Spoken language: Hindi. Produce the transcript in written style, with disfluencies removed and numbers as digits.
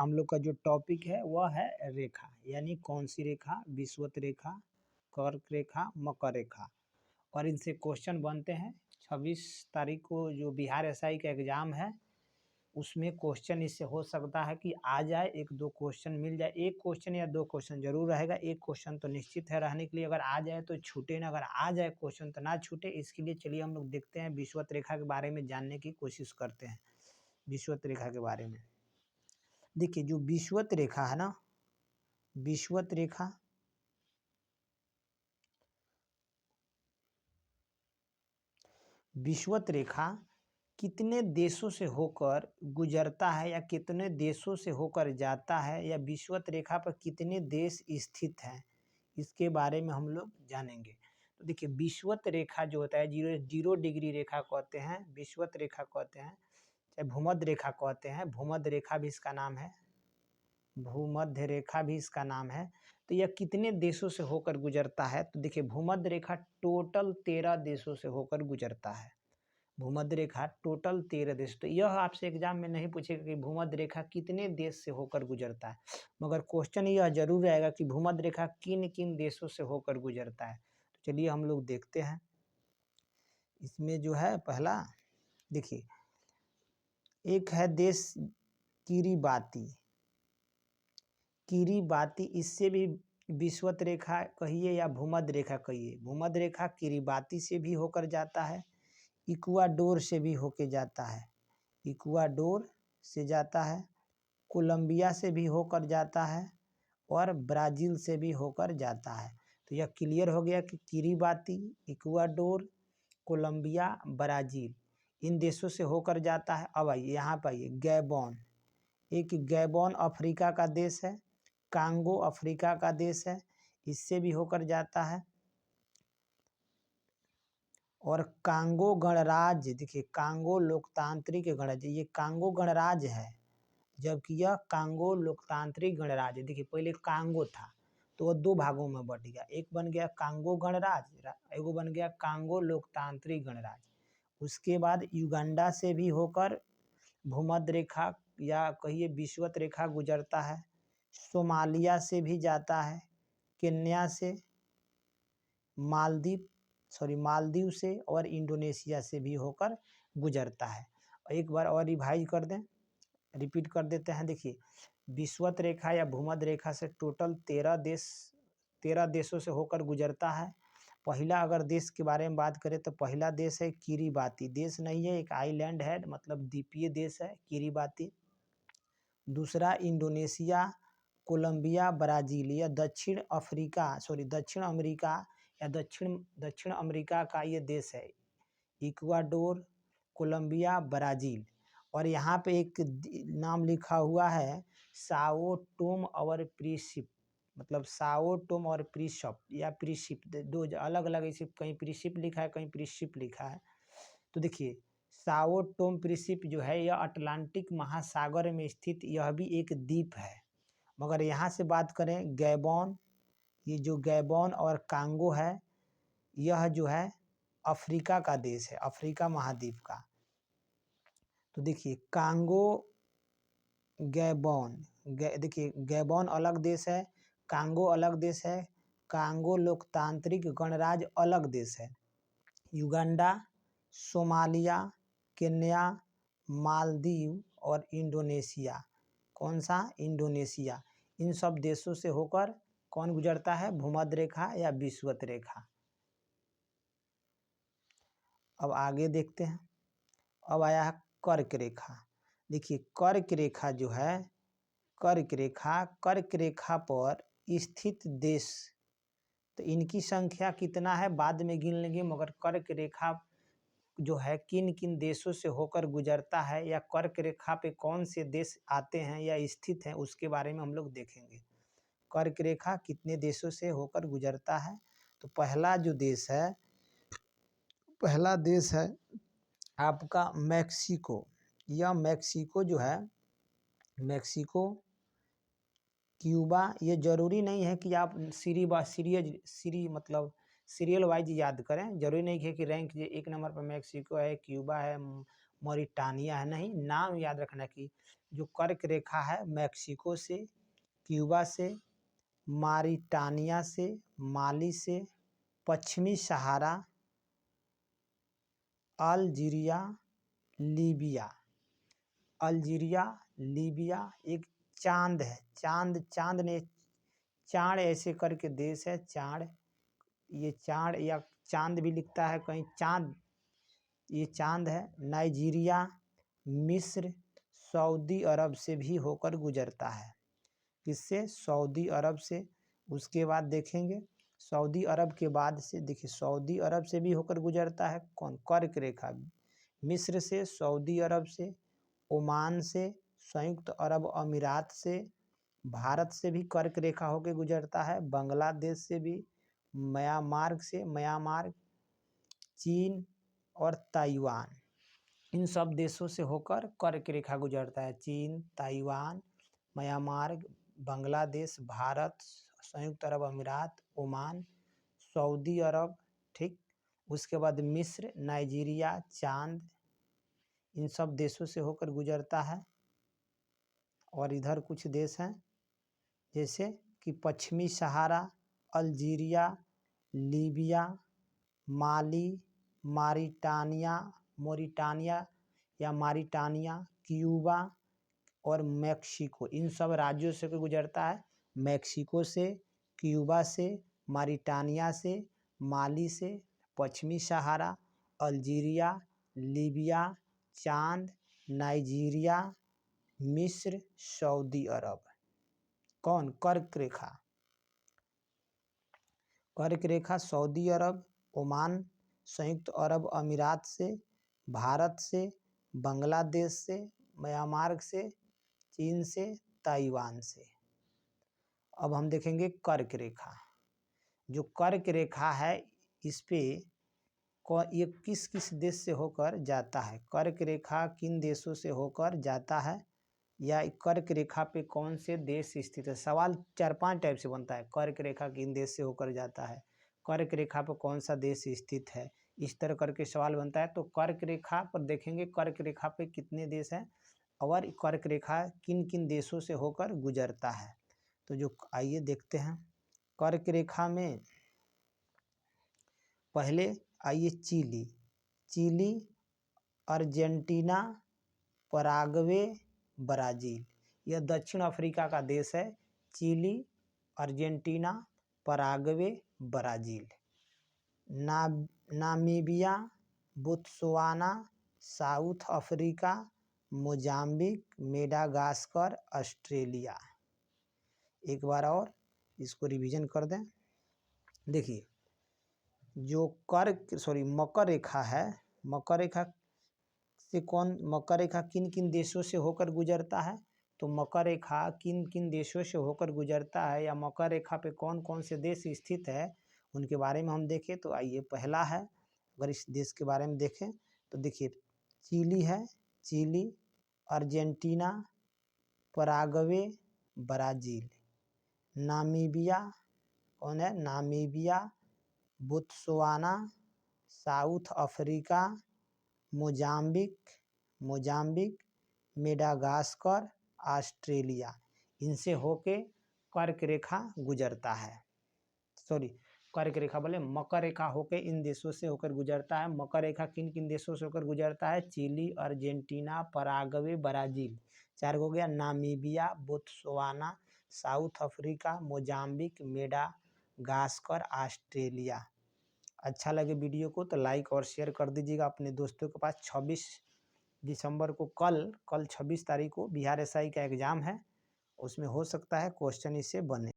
हम लोग का जो टॉपिक है वह है रेखा, यानी कौन सी रेखा, विषुवत रेखा, कर्क रेखा, मकर रेखा। और इनसे क्वेश्चन बनते हैं। 26 तारीख को जो बिहार एसआई का एग्ज़ाम है उसमें क्वेश्चन इससे हो सकता है कि आ जाए, एक दो क्वेश्चन मिल जाए, एक क्वेश्चन या दो क्वेश्चन जरूर रहेगा, एक क्वेश्चन तो निश्चित है रहने के लिए। अगर आ जाए तो छूटे ना, अगर आ जाए क्वेश्चन तो ना छूटे। इसके लिए चलिए हम लोग देखते हैं, विषुवत रेखा के बारे में जानने की कोशिश करते हैं। विषुवत रेखा के बारे में देखिए, जो विषुवत रेखा है ना, विषुवत रेखा विषुवत रेखा कितने देशों से होकर गुजरता है या कितने देशों से होकर जाता है, या विषुवत रेखा पर कितने देश स्थित हैं, इसके बारे में हम लोग जानेंगे। तो देखिए, विषुवत रेखा जो होता है, जीरो डिग्री रेखा कहते हैं, विषुवत रेखा कहते हैं, चाहे भूमध्य रेखा कहते हैं, भूमध्य रेखा भी इसका नाम है, भूमध्य रेखा भी इसका नाम है। तो यह कितने देशों से होकर गुजरता है? तो देखिए, भूमध्य रेखा टोटल 13 देशों से होकर गुजरता है। भूमध्य रेखा टोटल 13 देश। तो यह आपसे एग्जाम में नहीं पूछेगा कि भूमध्य रेखा कितने देश से होकर गुजरता है, मगर क्वेश्चन यह जरूर आएगा कि भूमध्य रेखा किन किन देशों से होकर गुजरता है। तो चलिए हम लोग देखते हैं। इसमें जो है पहला देखिए, एक है देश किरिबाती। किरिबाती, इससे भी विषुवत रेखा कहिए या भूमध्य रेखा कहिए, भूमध्य रेखा किरिबाती से भी होकर जाता है, इक्वाडोर से भी होके जाता है, इक्वाडोर से जाता है, कोलंबिया से भी होकर जाता है, और ब्राज़ील से भी होकर जाता है। तो यह क्लियर हो गया कि किरिबाती, इक्वाडोर, कोलंबिया, ब्राज़ील, इन देशों से होकर जाता है। अब आइए यहाँ पर, आइए गैबोन। एक गैबोन अफ्रीका का देश है, कांगो अफ्रीका का देश है, इससे भी होकर जाता है। और कांगो गणराज्य, देखिए कांगो लोकतांत्रिक गणराज्य, ये कांगो गणराज्य है, जबकि यह कांगो लोकतांत्रिक गणराज्य। देखिए, पहले कांगो था तो वह दो भागों में बट गया, एक बन गया कांगो गणराज्य, एगो बन गया कांगो लोकतांत्रिक गणराज्य। उसके बाद युगांडा से भी होकर भूमध्य रेखा या कहिए विषुवत रेखा गुजरता है, सोमालिया से भी जाता है, केन्या से, मालदीव से और इंडोनेशिया से भी होकर गुजरता है। एक बार और रिवाइज कर दें, रिपीट कर देते हैं। देखिए, विषुवत रेखा या भूमध्य रेखा से टोटल 13 देशों से होकर गुजरता है। पहला अगर देश के बारे में बात करें तो पहला देश है किरिबाती, देश नहीं है, एक आइलैंड है, मतलब द्वीपीय देश है किरिबाती। दूसरा इंडोनेशिया, कोलंबिया, ब्राज़ील, या दक्षिण अमेरिका या दक्षिण अमेरिका का ये देश है, इक्वाडोर, कोलंबिया, ब्राज़ील। और यहाँ पे एक नाम लिखा हुआ है साओ टोम और प्रिंसिप, मतलब साओ टोम और प्रिंसप या प्रिंसिप, दो अलग अलग, इसे कहीं प्रिंसिप लिखा है, कहीं प्रिंसिप लिखा है। तो देखिए, साओ टोम प्रिंसिप जो है यह अटलांटिक महासागर में स्थित यह भी एक द्वीप है। मगर यहाँ से बात करें गैबोन, ये जो गैबोन और कांगो है, यह जो है अफ्रीका का देश है, अफ्रीका महाद्वीप का। तो देखिए, कांगो, गैबोन, देखिए गैबोन अलग देश है, कांगो अलग देश है, कांगो लोकतांत्रिक गणराज्य अलग देश है। युगांडा, सोमालिया, केन्या, मालदीव और इंडोनेशिया, कौन सा? इंडोनेशिया। इन सब देशों से होकर कौन गुजरता है? भूमध्य रेखा या विषुवत रेखा। अब आगे देखते हैं। अब आया है कर्क रेखा। देखिए, कर्क रेखा जो है, कर्क रेखा पर स्थित देश, तो इनकी संख्या कितना है बाद में गिन लेंगे, मगर कर्क रेखा जो है किन किन देशों से होकर गुजरता है, या कर्क रेखा पे कौन से देश आते हैं या स्थित हैं, उसके बारे में हम लोग देखेंगे। कर्क रेखा कितने देशों से होकर गुजरता है? तो पहला देश है आपका मैक्सिको। यह मैक्सिको जो है, मैक्सिको, क्यूबा, ये जरूरी नहीं है कि आप मतलब सीरियल वाइज याद करें, जरूरी नहीं है कि रैंक एक नंबर पर मैक्सिको है, क्यूबा है, मॉरिटानिया है, नहीं, नाम याद रखना कि जो कर्क रेखा है मैक्सिको से, क्यूबा से, मारिटानिया से, माली से, पश्चिमी सहारा, अल्जीरिया, लीबिया। अल्जीरिया, लीबिया एक चांद है, चांद ने चाड़ ऐसे करके देश है, चाड़, ये चाड़ या चांद भी लिखता है कहीं चांद, ये चांद है। नाइजीरिया, मिस्र, सऊदी अरब से भी होकर गुजरता है। किससे? सऊदी अरब से। उसके बाद देखेंगे सऊदी अरब के बाद से, देखिए सऊदी अरब से भी होकर गुजरता है कौन? कर्क रेखा। मिस्र से, सऊदी अरब से, ओमान से, संयुक्त अरब अमीरात से, भारत से भी कर्क रेखा होकर गुजरता है, बांग्लादेश से भी, म्यांमार से, म्यांमार, चीन और ताइवान, इन सब देशों से होकर कर्क रेखा गुजरता है। चीन, ताइवान, म्यांमार, बांग्लादेश, भारत, संयुक्त अरब अमीरात, ओमान, सऊदी अरब, ठीक। उसके बाद मिस्र, नाइजीरिया, चांद, इन सब देशों से होकर गुजरता है। और इधर कुछ देश हैं जैसे कि पश्चिमी सहारा, अल्जीरिया, लीबिया, माली, मोरिटानिया या मारिटानिया, क्यूबा और मैक्सिको, इन सब राज्यों से गुजरता है। मैक्सिको से, क्यूबा से, मारिटानिया से, माली से, पश्चिमी सहारा, अल्जीरिया, लीबिया, चांद, नाइजीरिया, मिस्र, सऊदी अरब। कौन? कर्क रेखा। कर्क रेखा सऊदी अरब, ओमान, संयुक्त अरब अमीरात से, भारत से, बांग्लादेश से, म्यांमार से, चीन से, ताइवान से। अब हम देखेंगे कर्क रेखा। जो कर्क रेखा है इस पे ये किस किस देश से होकर जाता है? कर्क रेखा किन देशों से होकर जाता है, या कर्क रेखा पे कौन से देश स्थित है? सवाल 4-5 टाइप से बनता है। कर्क रेखा किन देश से होकर जाता है, कर्क रेखा पर कौन सा देश स्थित है, इस तरह करके सवाल बनता है। तो कर्क रेखा पर देखेंगे कर्क रेखा पे कितने देश हैं और कर्क रेखा किन किन देशों से होकर गुजरता है। तो जो आइए देखते हैं कर्क रेखा में। पहले आइए चिली, अर्जेंटीना, पराग्वे, ब्राज़ील। यह दक्षिण अफ्रीका का देश है। Chile, Argentina, Paraguay, Brazil. Namibia, Botswana, South Africa, Mozambique, Madagascar, Australia. एक बार और इसको रिवीजन कर दें। देखिए जो मकर रेखा है, मकर रेखा से मकर रेखा किन किन देशों से होकर गुजरता है? तो मकर रेखा किन किन देशों से होकर गुजरता है या मकर रेखा पे कौन कौन से देश स्थित है, उनके बारे में हम देखें। तो आइए पहला है, अगर इस देश के बारे में देखें तो देखिए चिली है, Chile, Argentina, Paraguay, Brazil. Namibia कौन है? Namibia, Botswana, South Africa, Mozambique, Madagascar, Australia. इनसे होके कर्क रेखा गुजरता है। कर्क रेखा बोले मकर रेखा होके इन देशों से होकर गुजरता है। मकर रेखा किन किन देशों से होकर गुजरता है? Chile, Argentina, Paraguay, Brazil. 4 हो गया। Namibia, Botswana, South Africa, Mozambique, Madagascar, Australia. अच्छा लगे वीडियो को तो लाइक और शेयर कर दीजिएगा अपने दोस्तों के पास। 26 दिसंबर को कल 26 तारीख को बिहार एसआई का एग्ज़ाम है, उसमें हो सकता है क्वेश्चन इससे बने।